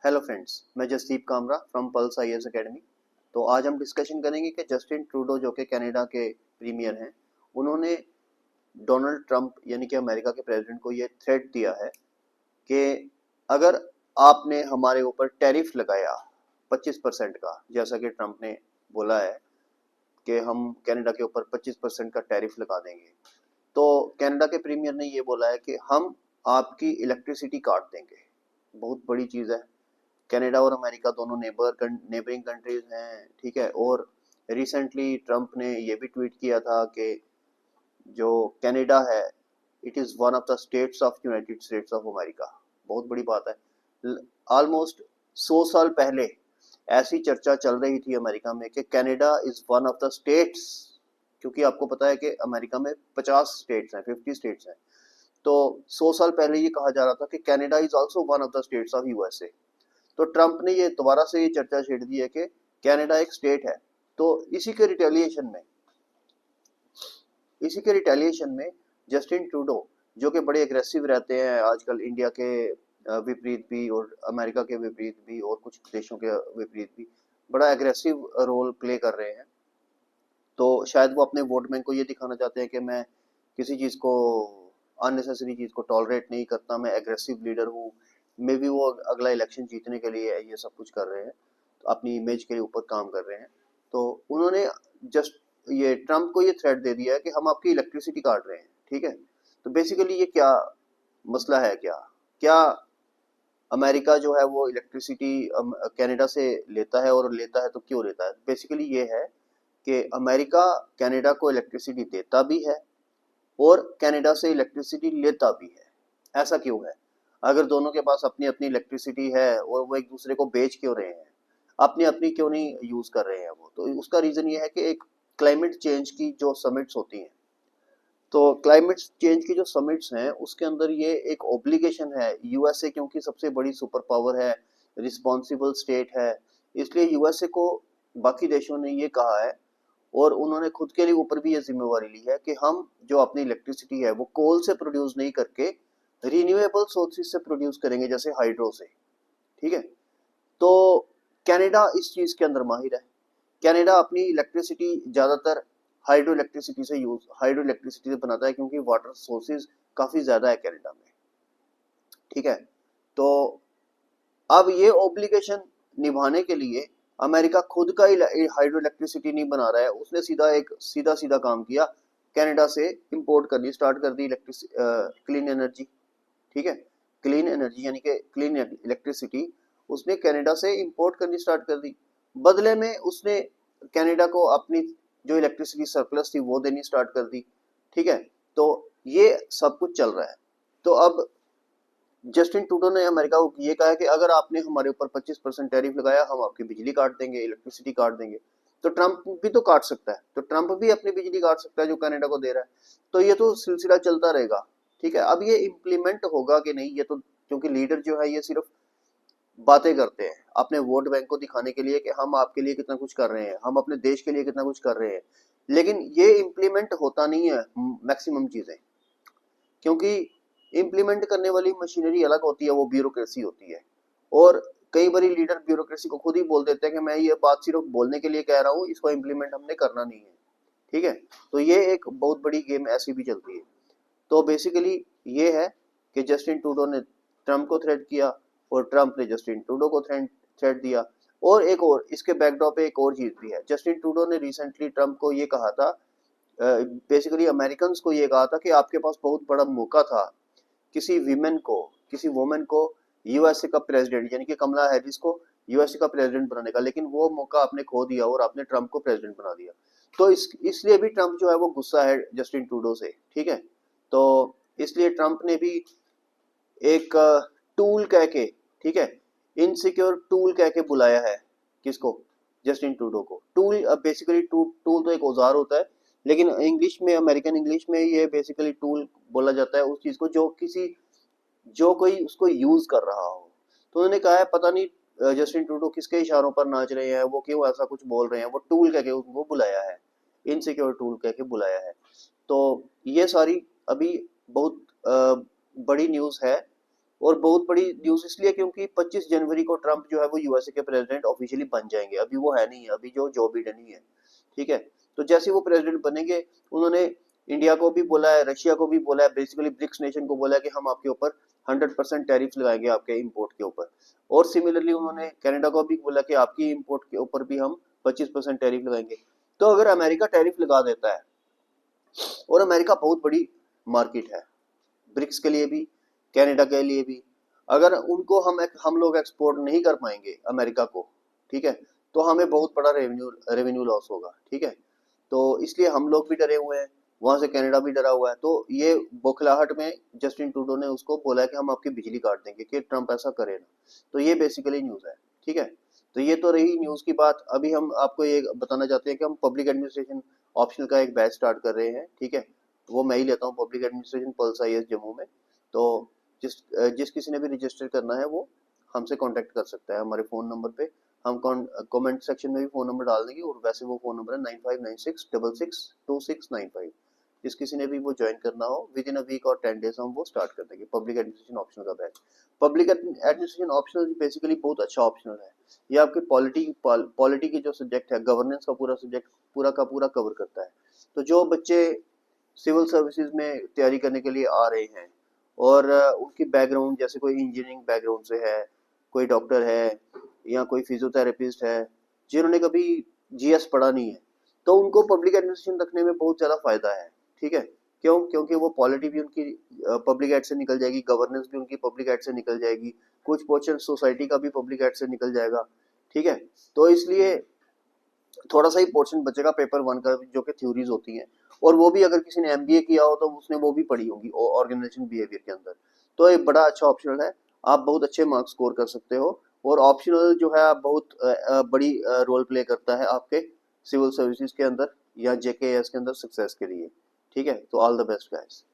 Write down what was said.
Hello friends, मैं Jasdeep Kamra from pulse IAS academy. तो आज हम डिस्कशन करेंगे कि जस्टिन ट्रूडो जो कि कनाडा के प्रीमियर हैं, उन्होंने डोनाल्ड ट्रंप यानी कि अमेरिका के प्रेसिडेंट को ये थ्रेट दिया है कि अगर आपने हमारे ऊपर टैरिफ लगाया 25% का, जैसा कि ट्रंप ने बोला है कि हम कनाडा के ऊपर 25% का टैरिफ लगा देंगे, तो कनाडा के प्रीमियर ने ये बोला है कि हम आपकी इलेक्ट्रिसिटी काट देंगे। बहुत बड़ी चीज़ है। कनाडा और अमेरिका दोनों नेबरिंग कंट्रीज हैं, ठीक है। और रिसेंटली ट्रंप ने ये भी ट्वीट किया था कि जो कनाडा है, it is one of the states of United states of America. बहुत बड़ी बात है। ऑलमोस्ट 100 साल पहले ऐसी चर्चा चल रही थी अमेरिका में कि Canada is one of the states, क्योंकि आपको पता है कि अमेरिका में 50 स्टेट्स हैं, 50 स्टेट्स हैं। तो 100 साल पहले ये कहा जा रहा था कि Canada is also one of the states of USA. तो ट्रंप ने ये दोबारा से ये चर्चा छेड़ दी है कि कनाडा एक स्टेट है। तो इसी के रिटेलिएशन में जस्टिन ट्रूडो, जो कि बड़े एग्रेसिव रहते हैं आजकल, इंडिया के विपरीत भी और अमेरिका के विपरीत भी और कुछ देशों के विपरीत भी बड़ा एग्रेसिव रोल प्ले कर रहे हैं। तो शायद वो अपने वोट बैंक को ये दिखाना चाहते हैं कि मैं किसी चीज़ को, अननेसेसरी चीज़ को टॉलरेट नहीं करता, मैं एग्रेसिव लीडर हूँ। मे बी वो अगला इलेक्शन जीतने के लिए ये सब कुछ कर रहे हैं, तो अपनी इमेज के ऊपर काम कर रहे हैं। तो उन्होंने जस्ट ये ट्रंप को ये थ्रेट दे दिया है कि हम आपकी इलेक्ट्रिसिटी काट रहे हैं, ठीक है। तो बेसिकली ये क्या मसला है, क्या क्या अमेरिका जो है वो इलेक्ट्रिसिटी कनाडा से लेता है, और लेता है तो क्यों लेता है? बेसिकली ये है कि अमेरिका कनाडा को इलेक्ट्रिसिटी देता भी है और कनाडा से इलेक्ट्रिसिटी लेता भी है। ऐसा क्यों है? अगर दोनों के पास अपनी अपनी इलेक्ट्रिसिटी है और वो एक दूसरे को बेच क्यों रहे हैं, अपनी अपनी क्यों नहीं यूज कर रहे हैं वो? तो उसका रीजन ये है कि एक क्लाइमेट चेंज की जो समिट्स होती हैं, तो क्लाइमेट चेंज की जो समिट्स हैं उसके अंदर ये एक ऑब्लिगेशन है। यूएसए क्योंकि सबसे बड़ी सुपर पावर है, रिस्पॉन्सिबल स्टेट है, इसलिए यूएसए को बाकी देशों ने ये कहा है और उन्होंने खुद के लिए ऊपर भी ये जिम्मेवारी ली है कि हम जो अपनी इलेक्ट्रिसिटी है वो कोल से प्रोड्यूस नहीं करके रिन्यूएबल सोर्सेज से प्रोड्यूस करेंगे, जैसे हाइड्रो से, ठीक है। तो कनाडा इस चीज के अंदर माहिर है। कनाडा अपनी इलेक्ट्रिसिटी ज्यादातर हाइड्रो इलेक्ट्रिसिटी से बनाता है, क्योंकि वाटर सोर्सेज काफी ज्यादा है कनाडा में, ठीक है। तो अब ये ऑब्लिगेशन निभाने के लिए अमेरिका खुद का हाइड्रो इलेक्ट्रिसिटी नहीं बना रहा है, उसने सीधा सीधा काम किया, कनाडा से इंपोर्ट करनी स्टार्ट कर दी क्लीन एनर्जी, ठीक है। क्लीन एनर्जी यानी कि क्लीन इलेक्ट्रिसिटी उसने कनाडा से इंपोर्ट करनी स्टार्ट कर दी। बदले में उसने कनाडा को अपनी जो इलेक्ट्रिसिटी सरप्लस थी वो देनी स्टार्ट कर दी, ठीक है। तो ये सब कुछ चल रहा है। तो अब जस्टिन ट्रूडो ने अमेरिका को ये कहा है कि अगर आपने हमारे ऊपर 25% टैरिफ लगाया, हम आपकी बिजली काट देंगे, इलेक्ट्रिसिटी काट देंगे। तो ट्रंप भी तो काट सकता है, तो ट्रंप भी अपनी बिजली काट सकता है जो कनाडा को दे रहा है। तो ये तो सिलसिला चलता रहेगा, ठीक है। अब ये इम्प्लीमेंट होगा कि नहीं, ये तो, क्योंकि लीडर जो है ये सिर्फ बातें करते हैं अपने वोट बैंक को दिखाने के लिए कि हम आपके लिए कितना कुछ कर रहे हैं, हम अपने देश के लिए कितना कुछ कर रहे हैं, लेकिन ये इम्प्लीमेंट होता नहीं है मैक्सिमम चीजें, क्योंकि इम्प्लीमेंट करने वाली मशीनरी अलग होती है, वो ब्यूरोक्रेसी होती है। और कई बार लीडर ब्यूरोक्रेसी को खुद ही बोल देते हैं कि मैं ये बात सिर्फ बोलने के लिए कह रहा हूँ, इसको इम्प्लीमेंट हमने करना नहीं है, ठीक है। तो ये एक बहुत बड़ी गेम ऐसी भी चलती है। तो बेसिकली ये है कि जस्टिन ट्रूडो ने ट्रंप को थ्रेट किया और ट्रंप ने जस्टिन ट्रूडो को थ्रेट दिया। और एक और इसके बैकड्रॉप पे एक और चीज भी है। जस्टिन ट्रूडो ने रिसेंटली ट्रंप को ये कहा था, बेसिकली अमेरिकन को ये कहा था कि आपके पास बहुत बड़ा मौका था किसी वुमेन को यूएसए का प्रेसिडेंट यानी कि कमला हैरिस को यूएसए का प्रेसिडेंट बनाने का, लेकिन वो मौका आपने खो दिया और आपने ट्रंप को प्रेसिडेंट बना दिया। तो इसलिए भी ट्रंप जो है वो गुस्सा है जस्टिन ट्रूडो से, ठीक है। तो इसलिए ट्रंप ने भी एक टूल कह के, ठीक है, इनसिक्योर टूल कह के बुलाया है किसको? जस्टिन ट्रूडो को। टूल बेसिकली टूल तो एक औजार होता है, लेकिन इंग्लिश में, अमेरिकन इंग्लिश में ये बेसिकली टूल बोला जाता है उस चीज को जो कोई उसको यूज कर रहा हो। तो उन्होंने कहा है पता नहीं जस्टिन ट्रूडो किसके इशारों पर नाच रहे हैं, वो क्यों ऐसा कुछ बोल रहे हैं, वो टूल कह के उनको बुलाया है, इनसिक्योर टूल कह के बुलाया है। तो ये सारी अभी बहुत बड़ी न्यूज है और बहुत बड़ी न्यूज इसलिए क्योंकि 25 जनवरी को ट्रंप जो है वो यूएसए के प्रेसिडेंट ऑफिशियली बन जाएंगे। अभी वो है नहीं है, अभी जो बिडेन ही है। ठीक है, तो जैसे वो प्रेसिडेंट बनेंगे, उन्होंने इंडिया को भी बोला है, रशिया को भी बोला है, बेसिकली ब्रिक्स नेशन को बोला है कि हम आपके ऊपर 100% टैरिफ लगाएंगे आपके इंपोर्ट के ऊपर। और सिमिलरली उन्होंने कनाडा को भी बोला कि आपकी इंपोर्ट के ऊपर भी हम 25% टैरिफ लगाएंगे। तो अगर अमेरिका टैरिफ लगा देता है, और अमेरिका बहुत बड़ी मार्केट है ब्रिक्स के लिए भी, कनाडा के लिए भी, अगर उनको हम लोग एक्सपोर्ट नहीं कर पाएंगे अमेरिका को, ठीक है, तो हमें बहुत बड़ा रेवेन्यू लॉस होगा। ठीक है, तो इसलिए हम लोग भी डरे हुए हैं, वहां से कनाडा भी डरा हुआ है। तो ये बौखलाहट में जस्टिन ट्रूडो ने उसको बोला है कि हम आपकी बिजली काट देंगे, कि ट्रंप ऐसा करे ना। तो ये बेसिकली न्यूज है। ठीक है, तो ये तो रही न्यूज की बात। अभी हम आपको ये बताना चाहते हैं कि हम पब्लिक एडमिनिस्ट्रेशन ऑप्शनल का एक बैच स्टार्ट कर रहे हैं। ठीक है, वो मैं ही लेता हूँ, public administration pulse IAS Jammu में। तो जिस जिस किसी ने भी रजिस्टर करना है वो हमसे कांटेक्ट कर सकता है हमारे फ़ोन नंबर पे। हम कमेंट सेक्शन में भी फ़ोन नंबर डाल देंगे, और वैसे वो फ़ोन नंबर है 9596662695। जिस किसी ने भी वो ज्वाइन करना हो, विद इन अ वीक और 10 डेज हम वो स्टार्ट कर देंगे पब्लिक एडमिनिस्ट्रेशन ऑप्शनल का batch. Public administration optional basically बहुत अच्छा ऑप्शनल है। ये आपके पॉलिटी की जो सब्जेक्ट है, गवर्नेंस का पूरा सब्जेक्ट पूरा का पूरा कवर करता है। तो जो बच्चे सिविल सर्विसेज में तैयारी करने के लिए आ रहे हैं, और उनकी बैकग्राउंड जैसे कोई इंजीनियरिंग बैकग्राउंड से है, कोई डॉक्टर है, या कोई फिजियोथेरेपिस्ट है, जिन्होंने कभी जीएस पढ़ा नहीं है, तो उनको पब्लिक एडमिनिस्ट्रेशन रखने में बहुत ज़्यादा फायदा है। ठीक है, क्यों? क्योंकि वो पॉलिटी भी उनकी पब्लिक एड से निकल जाएगी, गवर्नेंस भी उनकी पब्लिक एड से निकल जाएगी, कुछ पोर्शन सोसाइटी का भी पब्लिक एड से निकल जाएगा। ठीक है, तो इसलिए थोड़ा सा ही पोर्शन बचेगा पेपर वन का, जो कि थ्योरीज होती हैं, और वो भी अगर किसी ने एमबीए किया हो तो उसने वो भी पढ़ी होंगी ऑर्गेनाइजेशन बिहेवियर के अंदर। तो एक बड़ा अच्छा ऑप्शनल है, आप बहुत अच्छे मार्क्स स्कोर कर सकते हो। और ऑप्शनल जो है बहुत बड़ी रोल प्ले करता है आपके सिविल सर्विसेज के अंदर या जेकेएस के अंदर सक्सेस के लिए। ठीक है, तो ऑल द बेस्ट गाइस।